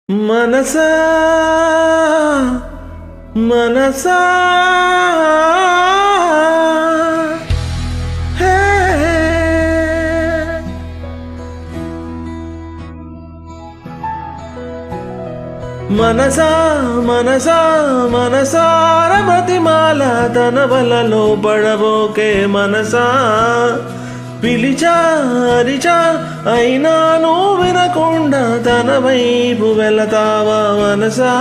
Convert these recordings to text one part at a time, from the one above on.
మనసా మనసా హే మనసా మనసా మనసార బతిమాల తన వలలో పడబోకే మనసా పిలిచా అరిచా అయినా నువ్వు వినకుండా తన వైపు వెళతావా మనసా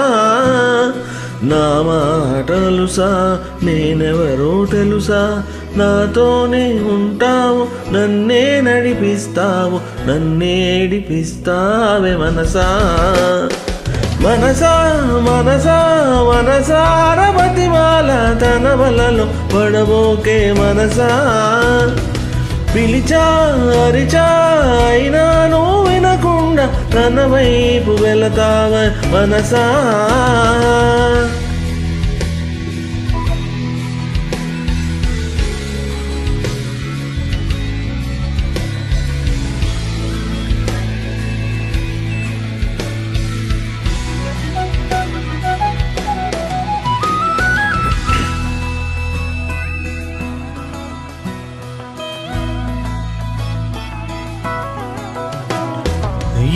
నా మాటలుసా నేనెవరో తెలుసా నాతోనే ఉంటావు నన్నే నడిపిస్తావు నన్నేడిపిస్తావే మనసా మనసా మనసా మనసార బతిమాల తన వలలో పడబోకే మనసా పిలిచా అరిచా అయినా నువ్వు వినకుండా తన వైపు వెళతావ మనసా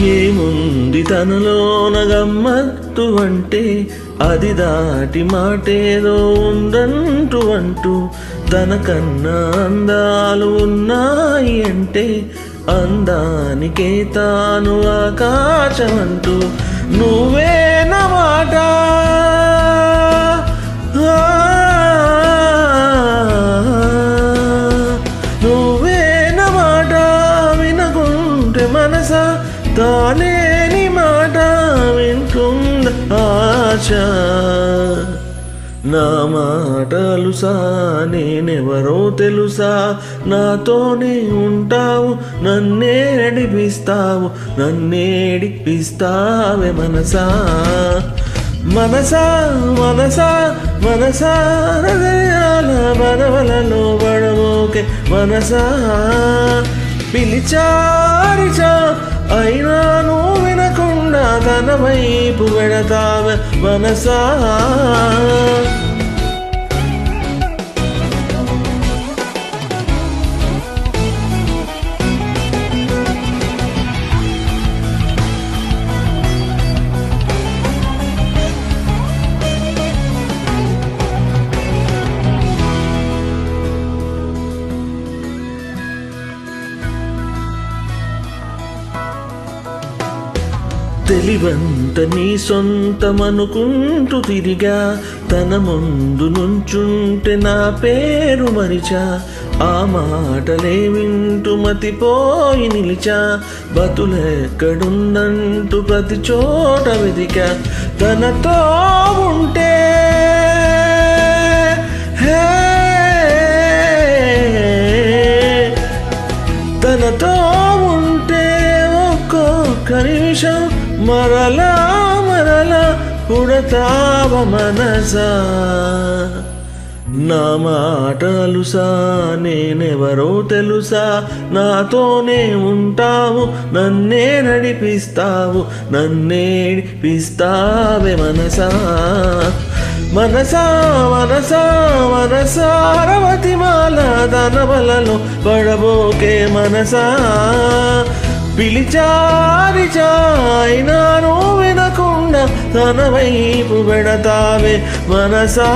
ఏముంది తనలోన గమ్మత్తు అంటే అది దాటి మాటేదో ఉందంటూ అంటూ తనకన్నా అందాలు ఉన్నాయి అంటే అందానికే తాను ఆకాశమంటూ నువ్వే నా మాట నువ్వే నా మాట వినకుంటే మనసా తానేని మాట వింటుంద ఆశ నా మాటలుసా నేనెవరో తెలుసా నాతోనే ఉంటావు నన్నే నడిపిస్తావు నన్నేడిపిస్తావే మనసా మనసా మనసా మనసా హృదయాల బరవలలో పడబోకే మనసా పిలిచారిచా అయినా నువ్వు వినకుండా తన వైపు వెళతావ మనసా తెలివంత నీ సొంతమనుకుంటూ తిరిగా తన ముందు నుంచుంటే నా పేరు మరిచా ఆ మాటలే వింటూ మతిపోయి నిలిచా బతులెక్కడుందంటూ ప్రతి చోట వెదికా తనతో ఉంటే తనతో ఉంటే ఒక్కొక్క నిమిషం మరలా మరలా పుడతావ మనసా నా మాటలుసా నేనెవరో తెలుసా నాతోనే ఉంటావు నన్నే నడిపిస్తావు నన్నేడిపిస్తావే మనసా మనసా మనసా మనసారవతిమాల తన వలలో పడబోకే మనసా పిలిచారిచా అయినా నువ్వు వినకుండా తన వైపు పెడతావే మనసా